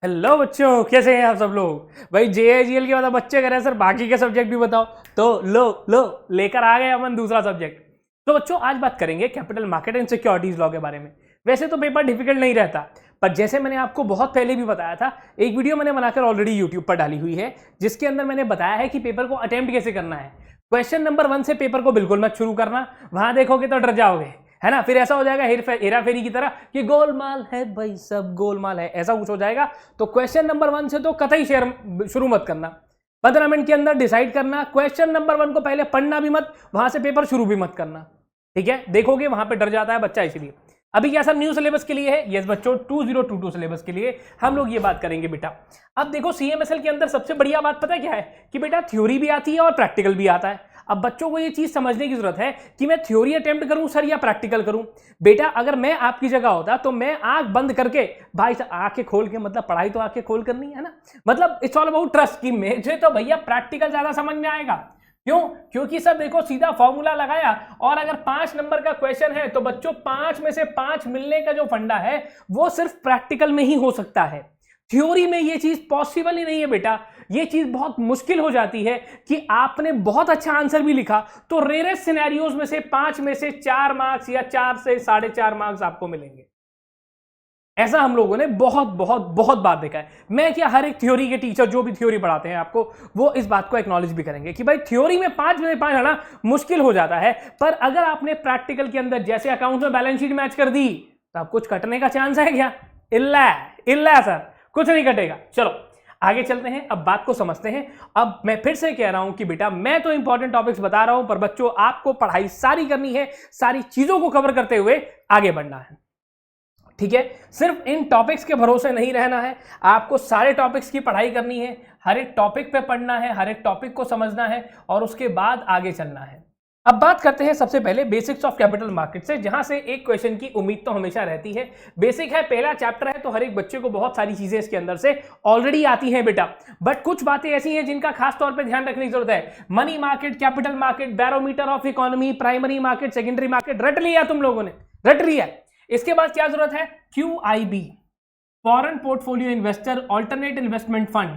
Hello बच्चों, कैसे हैं आप सब लोग। भाई JIGL के बाद अब बच्चे कह रहे हैं सर बाकी के सब्जेक्ट भी बताओ, तो लो लेकर आ गए अपन दूसरा सब्जेक्ट। तो बच्चों आज बात करेंगे capital market and securities law के बारे में। वैसे तो पेपर डिफिकल्ट नहीं रहता, पर जैसे मैंने आपको बहुत पहले भी बताया था, एक वीडियो मैंने बनाकर ऑलरेडी यूट्यूब पर डाली हुई है जिसके अंदर मैंने बताया है कि पेपर को अटेम्प्ट कैसे करना है। क्वेश्चन नंबर 1 से पेपर को बिल्कुल मत शुरू करना, वहां देखोगे तो डर जाओगे, है ना। फिर ऐसा हो जाएगा हेरा फेरी की तरह कि गोलमाल है भाई, सब गोलमाल है, ऐसा कुछ हो जाएगा। तो क्वेश्चन नंबर 1 से तो कतई शुरू मत करना। 15 मिनट के अंदर डिसाइड करना, क्वेश्चन नंबर 1 को पहले पढ़ना भी मत, वहां से पेपर शुरू भी मत करना, ठीक है। देखोगे वहां पे डर जाता है बच्चा, इसलिए अभी क्या सर न्यू सिलेबस के लिए है। यस बच्चों, 2022 सिलेबस के लिए हम लोग ये बात करेंगे बेटा। अब देखो CMSL के अंदर सबसे बढ़िया बात पता है क्या है कि बेटा थ्योरी भी आती है और प्रैक्टिकल भी आता है। अब बच्चों को ये चीज समझने की जरूरत है कि मैं थ्योरी अटेम्प्ट करूं सर या प्रैक्टिकल करूं। बेटा अगर मैं आपकी जगह होता तो मैं आंख बंद करके, भाई आंखें खोल के, मतलब पढ़ाई तो आंखें खोल करनी है ना, मतलब इट्स ऑल अबाउट ट्रस्ट कि मुझे तो भैया प्रैक्टिकल ज्यादा समझ में आएगा। क्यों? क्योंकि सर देखो सीधा फॉर्मूला लगाया और अगर 5 नंबर का क्वेश्चन है तो बच्चों 5 में से 5 मिलने का जो फंडा है वो सिर्फ प्रैक्टिकल में ही हो सकता है। थ्योरी में ये चीज पॉसिबल ही नहीं है बेटा। ये चीज बहुत मुश्किल हो जाती है कि आपने बहुत अच्छा आंसर भी लिखा तो रेयरेस्ट सिनेरियोज में से 5 में से 4 मार्क्स या 4 से 4.5 मार्क्स आपको मिलेंगे। ऐसा हम लोगों ने बहुत बहुत बहुत बार देखा है। मैं क्या, हर एक थ्योरी के टीचर जो भी थ्योरी पढ़ाते हैं आपको, वो इस बात को एक्नॉलेज भी करेंगे कि भाई थ्योरी में 5 में 5 आना मुश्किल हो जाता है, पर अगर आपने प्रैक्टिकल के अंदर जैसे अकाउंट में बैलेंस शीट मैच कर दी तो अब कुछ कटने का चांस है क्या? इल्ला सर, कुछ नहीं कटेगा। चलो आगे चलते हैं, अब बात को समझते हैं। अब मैं फिर से कह रहा हूं कि बेटा मैं तो इंपॉर्टेंट टॉपिक्स बता रहा हूं, पर बच्चों आपको पढ़ाई सारी करनी है, सारी चीजों को कवर करते हुए आगे बढ़ना है, ठीक है। सिर्फ इन टॉपिक्स के भरोसे नहीं रहना है, आपको सारे टॉपिक्स की पढ़ाई करनी है, हर एक टॉपिक पे पढ़ना है, हर एक टॉपिक को समझना है और उसके बाद आगे चलना है। अब बात करते हैं सबसे पहले बेसिक्स ऑफ कैपिटल मार्केट से, जहां से एक क्वेश्चन की उम्मीद तो हमेशा रहती है। बेसिक है, पहला चैप्टर है, तो हर एक बच्चे को बहुत सारी चीजें इसके अंदर से ऑलरेडी आती हैं बेटा, बट कुछ बातें ऐसी हैं जिनका खास तौर पे ध्यान रखने की जरूरत है। Money market, capital market, barometer of economy, primary market, secondary market, रट लिया तुम लोगों ने, रट लिया। इसके बाद क्या जरूरत है? QIB, foreign portfolio investor, alternate investment fund,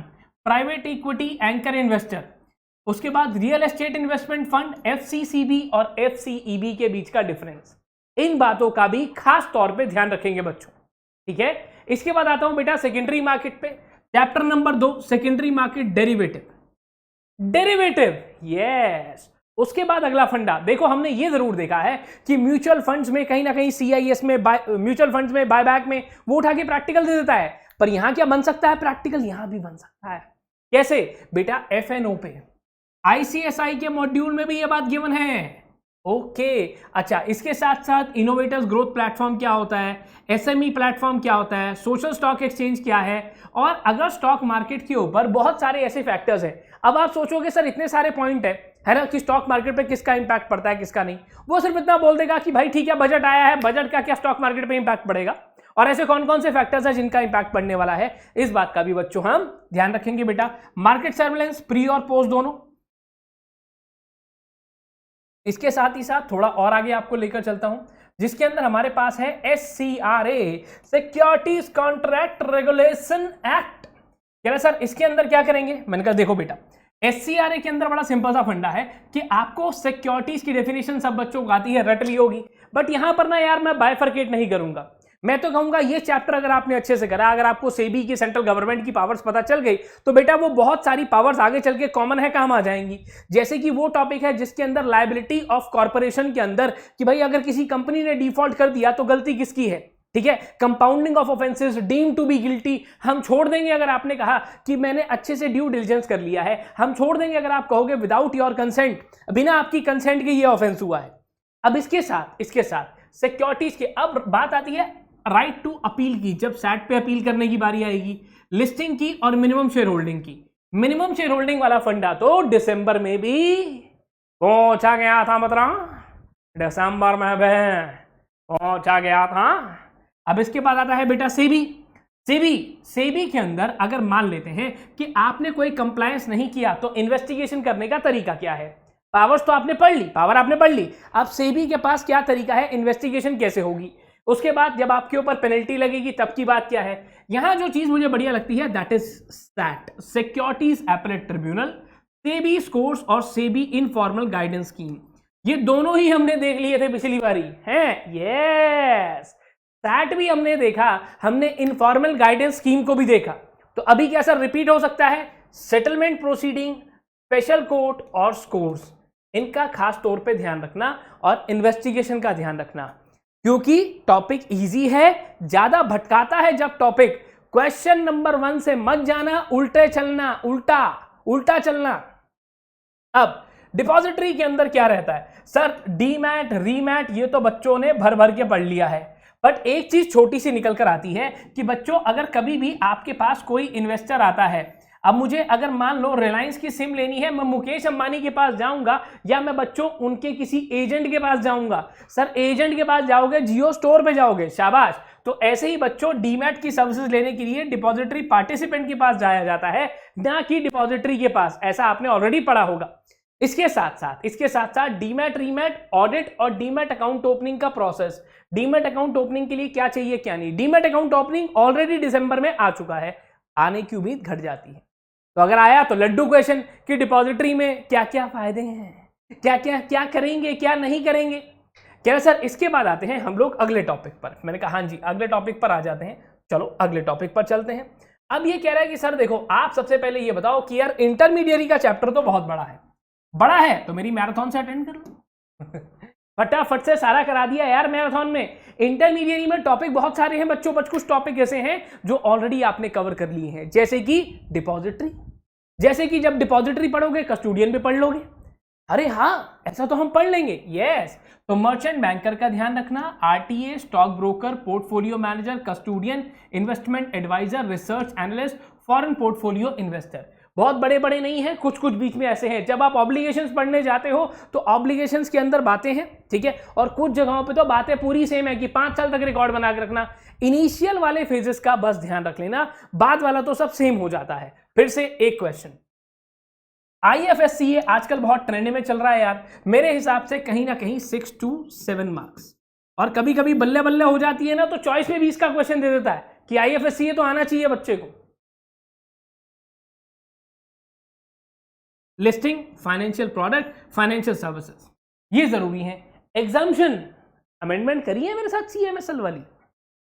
private equity anchor investor, उसके बाद real estate investment fund, FCCB और FCEB के बीच का डिफरेंस। इन बातों का भी खास तौर पे ध्यान रखेंगे बच्चों, ठीक है। इसके बाद आता हूं बेटा सेकेंडरी मार्केट पे, chapter number 2 secondary market derivative, yes. उसके बाद अगला फंडा, देखो हमने ये जरूर देखा है कि म्यूचुअल फंड्स में कहीं ना कहीं CIS में, म्यूचुअल फंड्स में, बायबैक में वो उठा के प्रैक्टिकल दे देता है, पर यहां क्या बन सकता है? प्रैक्टिकल यहां भी बन सकता है। कैसे बेटा? FNO पे, ICSI के मॉड्यूल में भी ये बात गिवन है। ओके अच्छा, इसके साथ साथ इनोवेटर्स ग्रोथ प्लेटफॉर्म क्या होता है, SME प्लेटफॉर्म क्या होता है, सोशल स्टॉक एक्सचेंज क्या है, और अगर स्टॉक मार्केट के ऊपर बहुत सारे ऐसे फैक्टर्स हैं। अब आप सोचोगे सर इतने सारे पॉइंट है ना, कि स्टॉक मार्केट पे किसका इंपैक्ट पड़ता है किसका नहीं। वो सिर्फ इतना बोल देगा कि भाई ठीक है बजट आया है, बजट का क्या स्टॉक मार्केट पे इंपैक्ट पड़ेगा, और ऐसे कौन कौन से फैक्टर्स हैं जिनका इंपैक्ट पड़ने वाला है, इस बात का भी बच्चों हम ध्यान रखेंगे बेटा। मार्केट सर्वेलेंस प्री और पोस्ट दोनों। इसके साथ ही साथ थोड़ा और आगे आपको लेकर चलता हूं, जिसके अंदर हमारे पास है SCRA, securities contract regulation act. कह रहे सर इसके अंदर क्या करेंगे? मैंने कहा देखो बेटा, SCRA के अंदर बड़ा सिंपल सा फंडा है कि आपको सिक्योरिटीज की डेफिनेशन सब बच्चों को आती है, रट ली होगी, बट यहां पर ना यार मैं बाइफरकेट नहीं करूंगा। मैं तो कहूंगा ये चैप्टर अगर आपने अच्छे से करा, अगर आपको सेबी की, सेंट्रल गवर्नमेंट की पावर्स पता चल गई, तो बेटा वो बहुत सारी पावर्स आगे चल के कॉमन है काम आ जाएंगी। जैसे कि वो टॉपिक है जिसके अंदर लायबिलिटी ऑफ कॉर्पोरेशन के अंदर, कि भाई अगर किसी कंपनी ने डिफॉल्ट कर दिया तो गलती किसकी है, ठीक है। Compounding of offences, deem to be guilty, हम छोड़ देंगे अगर आपने कहा कि मैंने अच्छे से ड्यू डिलिजेंस कर लिया है, हम छोड़ देंगे अगर आप कहोगे विदाउट योर कंसेंट, बिना आपकी कंसेंट के ये ऑफेंस हुआ है। अब इसके साथ सिक्योरिटीज के, अब बात आती है राइट टू अपील की, जब सैट पे अपील करने की बारी आएगी, लिस्टिंग की और मिनिमम शेयर होल्डिंग की। मिनिमम शेयर होल्डिंग वाला फंडा तो दिसंबर में भी पहुंचा गया था, मतलब दिसंबर में भी पहुंचा गया था। अब इसके बाद आता है बेटा सेबी के अंदर अगर मान लेते हैं कि आपने कोई कंप्लायंस नहीं किया तो इन्वेस्टिगेशन करने का तरीका क्या है। पावर्स तो आपने पढ़ ली, पावर आपने पढ़ ली, अब सेबी के पास क्या तरीका है, इन्वेस्टिगेशन कैसे होगी। उसके बाद जब आपके ऊपर पेनल्टी लगेगी तब की बात क्या है। यहां जो चीज मुझे बढ़िया लगती है that is SAT, securities appellate tribunal, SEBI SCORES और सेबी इनफॉर्मल गाइडेंस स्कीम। ये दोनों ही हमने देख लिए थे पिछली बारी हैं। यस, सैट भी हमने देखा, हमने इनफॉर्मल गाइडेंस स्कीम को भी देखा। तो अभी क्या सर रिपीट हो सकता है? सेटलमेंट प्रोसीडिंग, स्पेशल कोर्ट और स्कोर्स, इनका खास तौर पे ध्यान रखना और इन्वेस्टिगेशन का ध्यान रखना, क्योंकि टॉपिक इजी है, ज्यादा भटकाता है जब टॉपिक। क्वेश्चन नंबर 1 से मत जाना, उल्टे चलना, उल्टा चलना। अब डिपॉजिटरी के अंदर क्या रहता है सर? डीमैट, रीमैट, ये तो बच्चों ने भर भर के पढ़ लिया है, बट एक चीज छोटी सी निकल कर आती है कि बच्चों अगर कभी भी आपके पास कोई इन्वेस्टर आता है, अब मुझे अगर मान लो रिलायंस की सिम लेनी है, मैं मुकेश अंबानी के पास जाऊंगा या मैं बच्चों उनके किसी एजेंट के पास जाऊंगा? सर एजेंट के पास जाओगे, जियो स्टोर पे जाओगे, शाबाश। तो ऐसे ही बच्चों डीमैट की सर्विसेज लेने के लिए डिपॉजिटरी पार्टिसिपेंट के पास जाया जाता है, ना कि डिपॉजिटरी के पास। ऐसा आपने ऑलरेडी पढ़ा होगा। इसके साथ साथ डीमैट, रीमैट, ऑडिट और डीमैट अकाउंट ओपनिंग का प्रोसेस। डीमैट अकाउंट ओपनिंग के लिए क्या चाहिए क्या नहीं। डीमैट अकाउंट ओपनिंग ऑलरेडी दिसंबर में आ चुका है, आने की उम्मीद घट जाती है। तो अगर आया तो लड्डू क्वेश्चन कि डिपॉजिटरी में क्या क्या फायदे हैं, क्या करेंगे क्या नहीं करेंगे। कह रहे सर इसके बाद आते हैं हम लोग अगले टॉपिक पर। मैंने कहा हाँ जी, अगले टॉपिक पर आ जाते हैं। चलो अगले टॉपिक पर चलते हैं। अब ये कह रहा है कि सर देखो, आप सबसे पहले ये बताओ कि यार इंटरमीडिएरी का चैप्टर तो बहुत बड़ा है तो मेरी मैराथन से अटेंड कर लो। फटाफट से सारा करा दिया यार मैराथन में। इंटरमीडिएट में टॉपिक बहुत सारे हैं बच्चों, कुछ टॉपिक ऐसे हैं जो ऑलरेडी आपने कवर कर लिए हैं, जैसे कि डिपॉजिटरी। जैसे कि जब डिपॉजिटरी पढ़ोगे कस्टोडियन भी पढ़ लोगे। अरे हाँ, ऐसा तो हम पढ़ लेंगे। यस, तो मर्चेंट बैंकर का ध्यान रखना, RTA, stock broker, portfolio manager, custodian, investment adviser, research analyst, foreign portfolio investor. बहुत बड़े बड़े नहीं हैं, कुछ बीच में ऐसे हैं। जब आप ऑब्लिगेशंस पढ़ने जाते हो तो ऑब्लिगेशंस के अंदर बातें हैं, ठीक है, और कुछ जगहों पे तो बातें पूरी सेम है कि 5 साल तक रिकॉर्ड बना के रखना। इनिशियल वाले फेजेस का बस ध्यान रख लेना, बाद वाला तो सब सेम हो जाता है। फिर से एक क्वेश्चन, IFSCA आजकल बहुत ट्रेंड में चल रहा है यार, मेरे हिसाब से कहीं ना कहीं 6 to 7 मार्क्स, और कभी कभी बल्ले बल्ले हो जाती है ना तो चॉइस में भी इसका क्वेश्चन दे देता है कि IFSCA तो आना चाहिए बच्चे को। Listing, financial product, financial services, ये जरूरी है। एग्जाम्पशन अमेंडमेंट करी है मेरे साथ CMSL वाली,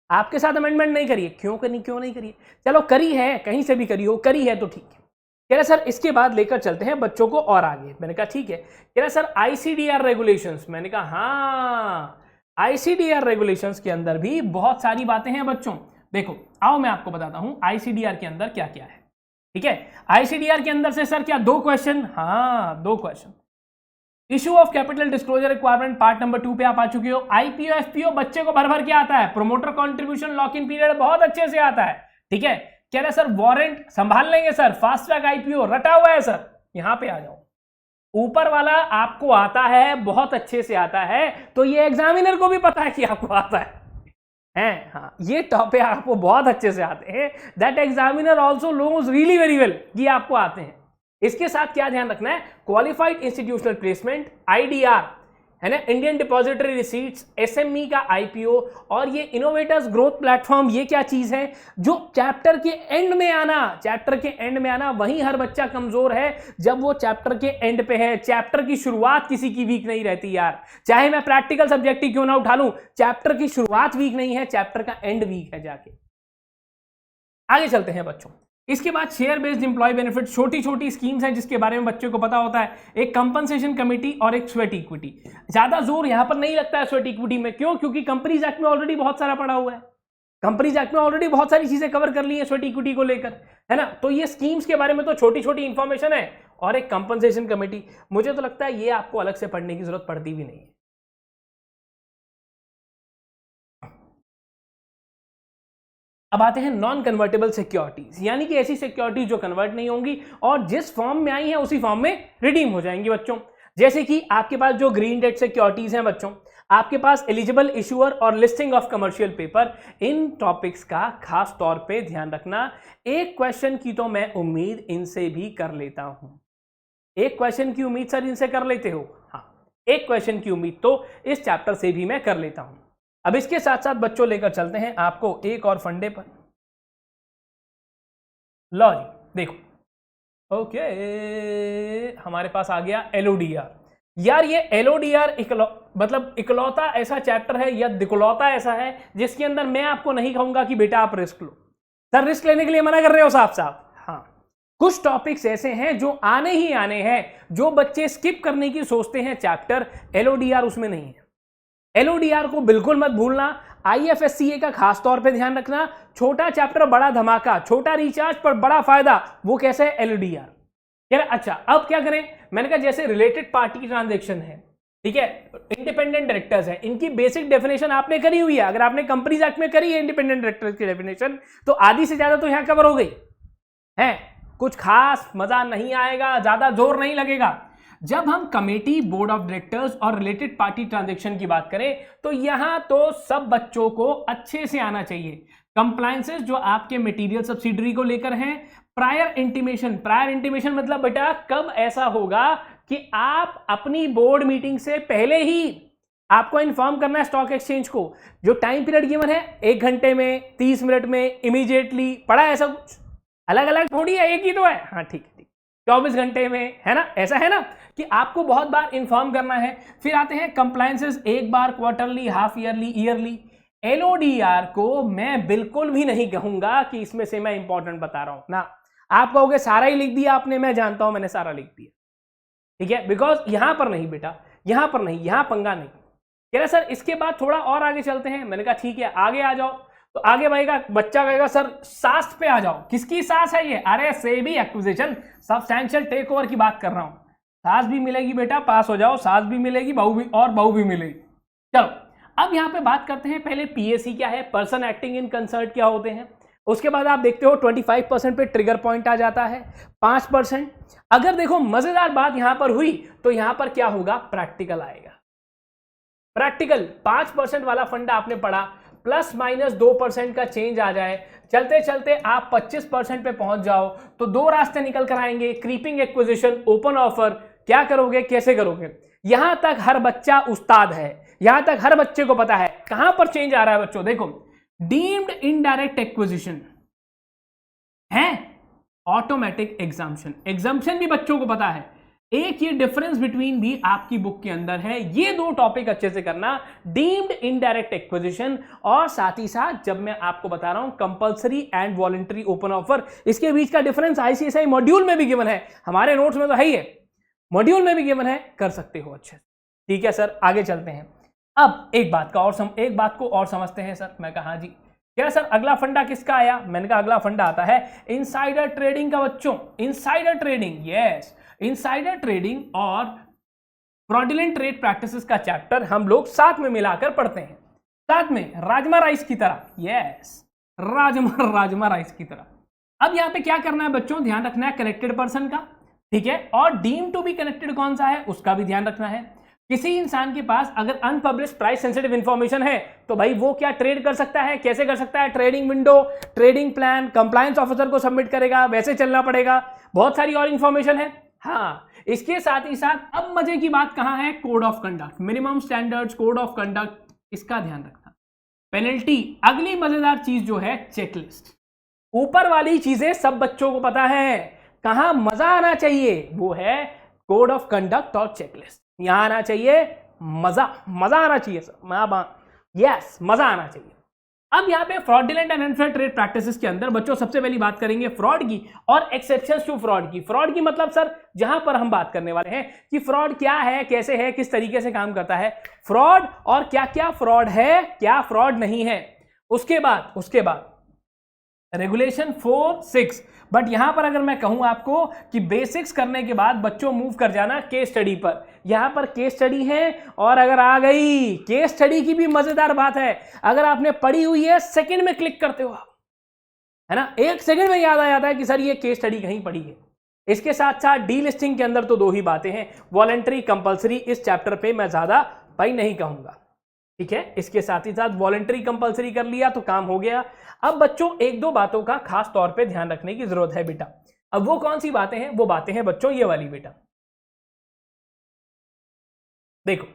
आपके साथ अमेंडमेंट नहीं करिए। क्यों नहीं करिए? चलो करी है, कहीं से भी करी हो, करी है तो ठीक है। कह रहे सर इसके बाद लेकर चलते हैं बच्चों को और आगे। मैंने कहा ठीक है। कह रहे सर ICDR रेगुलेशंस। मैंने कहा हाँ, ICDR रेगुलेशंस के अंदर भी बहुत सारी बातें हैं बच्चों। देखो आओ मैं आपको बताता हूं ICDR के अंदर क्या क्या है, ठीक है। ICDR के अंदर से सर क्या 2 क्वेश्चन? हाँ 2 question. Issue of capital disclosure requirement part number 2 पे आप आ चुके हो। IPO FPO बच्चे को भर भर के आता है। Promoter contribution lock in period बहुत अच्छे से आता है, ठीक है। कह रहे सर वारंट संभाल लेंगे सर, फास्ट ट्रैक IPO रटा हुआ है सर। यहां पे आ जाओ, ऊपर वाला आपको आता है, बहुत अच्छे से आता है, तो ये एग्जामिनर को भी पता है कि आपको आता है। हाँ, ये टॉपिक आपको बहुत अच्छे से आते हैं। That examiner also knows really very well कि आपको आते हैं। इसके साथ क्या ध्यान रखना है? क्वालिफाइड इंस्टीट्यूशनल प्लेसमेंट, IDR है ना, इंडियन डिपॉजिटरी रिसीट्स, SME का IPO, और ये इनोवेटर्स ग्रोथ प्लेटफॉर्म, ये क्या चीज है जो चैप्टर के एंड में आना। वहीं हर बच्चा कमजोर है जब वो चैप्टर के एंड पे है। चैप्टर की शुरुआत किसी की वीक नहीं रहती यार, चाहे मैं प्रैक्टिकल सब्जेक्ट ही क्यों ना उठा लूं, चैप्टर की शुरुआत वीक नहीं है, चैप्टर का एंड वीक है। जाके आगे चलते हैं बच्चों। इसके बाद शेयर बेस्ड एम्प्लॉय बेनिफिट, छोटी छोटी स्कीम्स हैं जिसके बारे में बच्चे को पता होता है। एक कंपनसेशन कमेटी और एक स्वेट इक्विटी। ज्यादा जोर यहां पर नहीं लगता है स्वेट इक्विटी में, क्यों? क्योंकि कंपनीज एक्ट में ऑलरेडी बहुत सारा पड़ा हुआ है। कंपनीज एक्ट में ऑलरेडी बहुत सारी चीजें कवर कर ली है स्वेट इक्विटी को लेकर, है ना। तो ये स्कीम्स के बारे में तो छोटी छोटी इंफॉर्मेशन है, और एक कंपनसेशन कमेटी, मुझे तो लगता है ये आपको अलग से पढ़ने की जरूरत पड़ती भी नहीं है। अब आते हैं नॉन कन्वर्टेबल सिक्योरिटीज, यानी कि ऐसी सिक्योरिटीज जो कन्वर्ट नहीं होंगी और जिस फॉर्म में आई है उसी फॉर्म में रिडीम हो जाएंगी बच्चों। जैसे कि आपके पास जो ग्रीन डेट सिक्योरिटीज हैं बच्चों, आपके पास एलिजिबल इशूअर और listing of commercial paper, in topics का खास तौर पे ध्यान रखना। एक क्वेश्चन की तो मैं उम्मीद इनसे भी कर लेता हूं। एक क्वेश्चन की उम्मीद सर इनसे कर लेते हो? हाँ, एक क्वेश्चन की उम्मीद तो इस चैप्टर से भी मैं कर लेता हूं। अब इसके साथ साथ बच्चों लेकर चलते हैं आपको एक और फंडे पर। लो जी देखो, ओके हमारे पास आ गया एलओडीआर। यार ये एलओडीआर मतलब इकलौता ऐसा चैप्टर है या दिकलौता ऐसा है जिसके अंदर मैं आपको नहीं कहूंगा कि बेटा आप रिस्क लो। सर रिस्क लेने के लिए मना कर रहे हो साफ साफ? हाँ, कुछ टॉपिक्स ऐसे हैं जो आने ही आने हैं, जो बच्चे स्किप करने की सोचते हैं चैप्टर, एलओडीआर उसमें नहीं है। एलओडीआर को बिल्कुल मत भूलना, आईएफएससीए का खास तौर पे ध्यान रखना। छोटा चैप्टर बड़ा धमाका, छोटा रिचार्ज पर बड़ा फायदा, वो कैसे है? एलओडीआर। अच्छा अब क्या करें? मैंने कहा जैसे रिलेटेड पार्टी ट्रांजैक्शन है, ठीक है, इंडिपेंडेंट डायरेक्टर्स है, इनकी बेसिक डेफिनेशन आपने करी हुई है। अगर आपने कंपनीज एक्ट में करी है इंडिपेंडेंट डायरेक्टर्स की डेफिनेशन, तो आधी से ज्यादा तो यहां कवर हो गई है। कुछ खास मजा नहीं आएगा, ज्यादा जोर नहीं लगेगा। जब हम कमेटी, बोर्ड ऑफ डायरेक्टर्स और रिलेटेड पार्टी ट्रांजैक्शन की बात करें तो यहां तो सब बच्चों को अच्छे से आना चाहिए। कंप्लायंसेस जो आपके मटेरियल सब्सिडरी को लेकर हैं, प्रायर इंटीमेशन मतलब बेटा कब ऐसा होगा कि आप अपनी बोर्ड मीटिंग से पहले ही आपको इन्फॉर्म करना है स्टॉक एक्सचेंज को। जो टाइम पीरियड गिवन है 1 घंटे में, 30 मिनट में, इमीडिएटली, पढ़ा ऐसा कुछ? अलग अलग थोड़ी है, एक ही तो है। हाँ ठीक है, 24 घंटे में, है ना? ऐसा है ना कि आपको बहुत बार इन्फॉर्म करना है। फिर आते हैं कंप्लायंसेस, एक बार quarterly, half yearly, yearly. LODR को मैं बिल्कुल भी नहीं कहूंगा कि इसमें से मैं इंपॉर्टेंट बता रहा हूं ना। आप कहोगे सारा ही लिख दिया आपने, मैं जानता हूं मैंने सारा लिख दिया, ठीक है, बिकॉज यहां पर नहीं बेटा, यहां पर नहीं, यहां पंगा नहीं। कह रहे सर इसके बाद थोड़ा और आगे चलते हैं। मैंने कहा ठीक है आगे आ जाओ। तो आगे भाई का बच्चा कहेगा सर सास पे आ जाओ। किसकी सास है ये? अरे SEBI acquisition substantial take over की बात कर रहा हूं। सास भी मिलेगी बेटा, पास हो जाओ, सास भी मिलेगी, बहू भी, और बहू भी मिलेगी। चलो अब यहां पे बात करते हैं पहले पीएसी क्या है, पर्सन एक्टिंग इन कंसर्ट क्या होते हैं। उसके बाद आप देखते हो 25% पे ट्रिगर पॉइंट आ जाता है, 5%। अगर देखो मजेदार बात यहां पर हुई तो यहां पर क्या होगा? प्रैक्टिकल आएगा। प्रैक्टिकल 5% वाला फंडा आपने पढ़ा, प्लस माइनस 2% का चेंज आ जाए, चलते चलते आप 25% पे पहुंच जाओ तो 2 रास्ते निकल कर आएंगे, क्रीपिंग एक्विजिशन, ओपन ऑफर। क्या करोगे, कैसे करोगे? यहां तक हर बच्चा उस्ताद है, यहां तक हर बच्चे को पता है। कहां पर चेंज आ रहा है बच्चों? देखो, डीम्ड इनडायरेक्ट एक्विजिशन है, ऑटोमेटिक एग्जाम्पशन भी बच्चों को पता है। एक ये डिफरेंस बिटवीन भी आपकी बुक के अंदर है। ये 2 टॉपिक अच्छे से करना, डीम्ड इनडायरेक्ट एक्विजिशन और साथ ही साथ जब मैं आपको बता रहा हूं compulsory and voluntary open offer, इसके बीच का डिफरेंस आईसीएसआई मॉड्यूल में भी गिवन है, हमारे नोट्स में तो है ही है, मॉड्यूल में भी गिवन है, कर सकते हो अच्छे। ठीक है सर, आगे चलते हैं। अब एक बात को और समझते हैं सर। मैं कहा हाँ जी। क्या सर अगला फंडा किसका आया? मैंने कहा अगला फंडा आता है इनसाइडर ट्रेडिंग का बच्चों। Insider trading, yes, insider trading और फ्रॉडुलेंट ट्रेड प्रैक्टिसेस का चैप्टर हम लोग साथ में मिलाकर पढ़ते हैं, साथ में राजमा राइस की तरह। यस, राजमा राइस की तरह। अब यहां पे क्या करना है बच्चों? ध्यान रखना है कनेक्टेड पर्सन का, ठीक है, और डीम टू बी कनेक्टेड कौन सा है उसका भी ध्यान रखना है। किसी इंसान के पास अगर अनपब्लिश प्राइस सेंसिटिव इंफॉर्मेशन है तो भाई वो क्या ट्रेड कर सकता है, कैसे कर सकता है? Trading window, trading plan, compliance officer को सबमिट करेगा, वैसे चलना पड़ेगा, बहुत सारी और इंफॉर्मेशन है। हाँ, इसके साथ ही साथ अब मजे की बात कहां है? Code of conduct, minimum standards, code of conduct, इसका ध्यान रखना। पेनल्टी, अगली मजेदार चीज जो है चेकलिस्ट। ऊपर वाली चीजें सब बच्चों को पता है, कहां मजा आना चाहिए वो है कोड ऑफ कंडक्ट और चेकलिस्ट। यहां आना चाहिए मजा आना चाहिए सर, यस, मजा आना चाहिए। अब यहां पे fraudulent and unfair trade practices के अंदर बच्चों सबसे पहली बात करेंगे फ्रॉड की और एक्सेप्शंस टू फ्रॉड की। फ्रॉड की मतलब सर जहां पर हम बात करने वाले हैं कि फ्रॉड क्या है, कैसे है, किस तरीके से काम करता है फ्रॉड, और क्या क्या फ्रॉड है, क्या फ्रॉड नहीं है। उसके बाद रेगुलेशन 4-6। बट यहां पर अगर मैं कहूं आपको कि बेसिक्स करने के बाद बच्चों मूव कर जाना केस स्टडी पर। यहां पर केस स्टडी है, और अगर आ गई केस स्टडी की भी मजेदार बात है, अगर आपने पढ़ी हुई है सेकंड में क्लिक करते हो आप, है ना, 1 सेकंड में याद आ जाता है कि सर ये केस स्टडी कहीं पढ़ी है। इसके साथ साथ डी लिस्टिंग के अंदर तो 2 ही बातें हैं, वॉलंटरी, कंपलसरी। इस चैप्टर पे मैं ज्यादा भाई नहीं कहूंगा, ठीक है। इसके साथ ही साथ वॉलंटरी कंपलसरी कर लिया तो काम हो गया। अब बच्चों 1-2 बातों का खास तौर पे ध्यान रखने की जरूरत है बेटा। अब वो कौन सी बातें हैं? वो बातें हैं बच्चों ये वाली बेटा। देखो,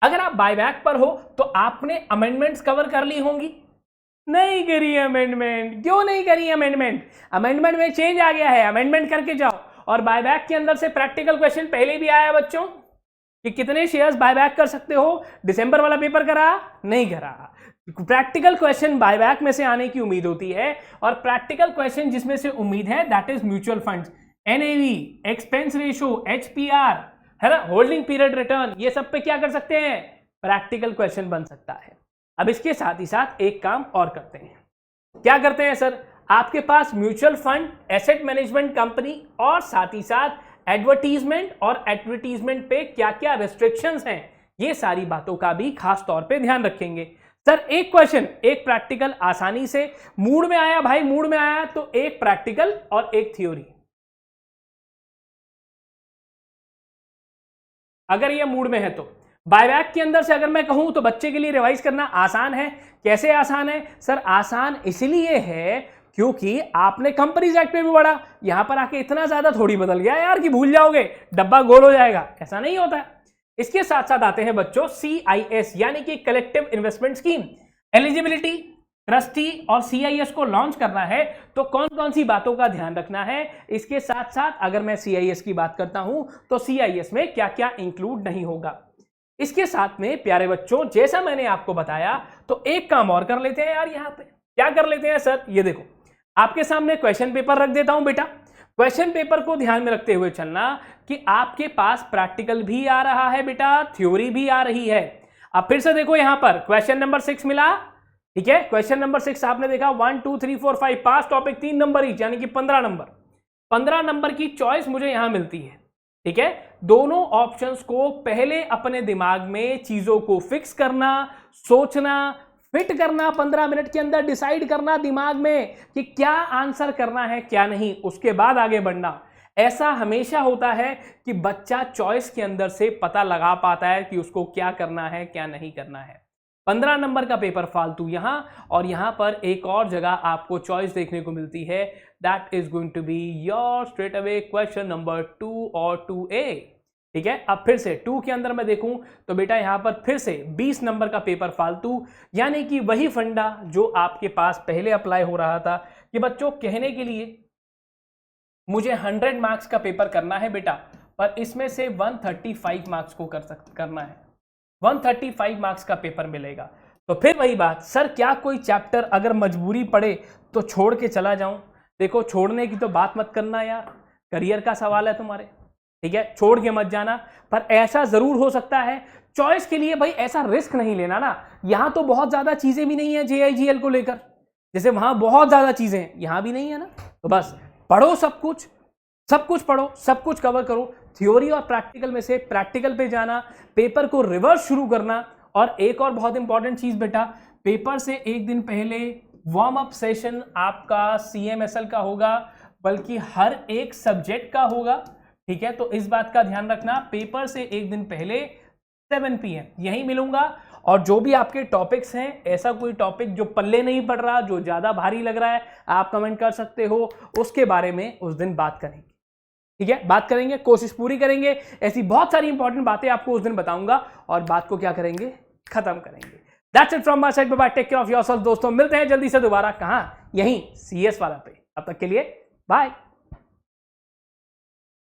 अगर आप बायबैक पर हो तो आपने अमेंडमेंट्स कवर कर ली होंगी, नहीं करी अमेंडमेंट। क्यों नहीं करी अमेंडमेंट? अमेंडमेंट में चेंज आ गया है, अमेंडमेंट करके जाओ। और बायबैक के अंदर से प्रैक्टिकल क्वेश्चन पहले भी आया बच्चों कि कितने शेयर्स बायबैक कर सकते हो। दिसंबर वाला पेपर करा, नहीं करा। प्रैक्टिकल क्वेश्चन बायबैक में से आने की उम्मीद होती है, और प्रैक्टिकल क्वेश्चन जिसमें से उम्मीद है that is mutual funds, NAV, expense ratio, एचपीआर, है ना, होल्डिंग पीरियड रिटर्न, ये सब पे क्या कर सकते हैं? प्रैक्टिकल क्वेश्चन बन सकता है। अब इसके साथ ही साथ एक काम और करते हैं। क्या करते हैं सर? आपके पास mutual fund, asset management company और साथ ही साथ एडवर्टीजमेंट और एडवर्टीजमेंट पे क्या क्या रिस्ट्रिक्शंस हैं, ये सारी बातों का भी खास तौर पे ध्यान रखेंगे। सर एक क्वेश्चन, एक प्रैक्टिकल आसानी से मूड में आया भाई, मूड में आया तो एक प्रैक्टिकल और एक थ्योरी। अगर ये मूड में है तो बायबैक के अंदर से अगर मैं कहूं तो बच्चे के लिए रिवाइज करना आसान है। कैसे आसान है सर? आसान इसलिए है क्योंकि आपने कंपनीज एक्ट में भी पढ़ा, यहां पर आके इतना ज्यादा थोड़ी बदल गया यार कि भूल जाओगे, डब्बा गोल हो जाएगा, ऐसा नहीं होता है। इसके साथ साथ आते हैं बच्चों CIS यानी कि collective investment scheme. Eligibility, trustee और CIS को लॉन्च करना है तो कौन कौन सी बातों का ध्यान रखना है। इसके साथ साथ अगर मैं CIS की बात करता हूं तो CIS में क्या क्या इंक्लूड नहीं होगा। इसके साथ में प्यारे बच्चों, जैसा मैंने आपको बताया, तो एक काम और कर लेते हैं यार। यहां पे क्या कर लेते हैं सर? ये देखो, आपके सामने क्वेश्चन पेपर रख देता हूं बेटा। क्वेश्चन पेपर को ध्यान में रखते हुए चलना कि आपके पास प्रैक्टिकल भी आ रहा है बेटा, थ्योरी भी आ रही है। अब फिर से देखो, यहां पर क्वेश्चन नंबर 6 मिला, ठीक है। क्वेश्चन नंबर 6 आपने देखा 1 2 3 4 5 5 टॉपिक 3 नंबर ही, यानी कि 15 नंबर। 15 नंबर की चॉइस मुझे यहां मिलती है, ठीक है। दोनों ऑप्शंस को पहले अपने दिमाग में चीजों को फिक्स करना, सोचना, फिट करना, 15 मिनट के अंदर डिसाइड करना दिमाग में कि क्या आंसर करना है क्या नहीं, उसके बाद आगे बढ़ना। ऐसा हमेशा होता है कि बच्चा चॉइस के अंदर से पता लगा पाता है कि उसको क्या करना है क्या नहीं करना है। 15 नंबर का पेपर फालतू यहां, और यहां पर एक और जगह आपको चॉइस देखने को मिलती है, that is going to be your straight away question number 2 और 2A, ठीक है। अब फिर से 2 के अंदर मैं देखूं तो बेटा यहां पर फिर से 20 नंबर का पेपर फालतू, यानी कि वही फंडा जो आपके पास पहले अप्लाई हो रहा था कि बच्चों कहने के लिए मुझे 100 मार्क्स का पेपर करना है बेटा, पर इसमें से 135 मार्क्स को करना है, 135 मार्क्स का पेपर मिलेगा। तो फिर वही बात, सर क्या कोई चैप्टर अगर मजबूरी पड़े तो छोड़ के चला जाऊं? देखो, छोड़ने की तो बात मत करना यार, करियर का सवाल है तुम्हारे, ठीक है। छोड़ के मत जाना, पर ऐसा जरूर हो सकता है चॉइस के लिए भाई ऐसा रिस्क नहीं लेना ना। यहां तो बहुत ज्यादा चीजें भी नहीं है JIGL को लेकर, जैसे वहां बहुत ज्यादा चीजें हैं, यहां भी नहीं है ना। तो बस पढ़ो, सब कुछ पढ़ो, सब कुछ कवर करो। थ्योरी और प्रैक्टिकल में से प्रैक्टिकल पे जाना, पेपर को रिवर्स शुरू करना। और एक और बहुत इंपॉर्टेंट चीज बेटा, पेपर से एक दिन पहले वार्म अप सेशन आपका CMSL का होगा, बल्कि हर एक सब्जेक्ट का होगा, ठीक है। तो इस बात का ध्यान रखना, पेपर से एक दिन पहले 7 PM यहीं मिलूंगा। और जो भी आपके टॉपिक्स हैं, ऐसा कोई टॉपिक जो पल्ले नहीं पड़ रहा, जो ज्यादा भारी लग रहा है, आप कमेंट कर सकते हो, उसके बारे में उस दिन बात करेंगे, ठीक है। बात करेंगे, कोशिश पूरी करेंगे। ऐसी बहुत सारी इंपॉर्टेंट बातें आपको उस दिन बताऊंगा और बात को क्या करेंगे, खत्म करेंगे। That's it from my side, bye bye, take care of yourself दोस्तों। मिलते हैं जल्दी से दोबारा, कहां? यहीं CS वाला पे। अब तक के लिए बाय।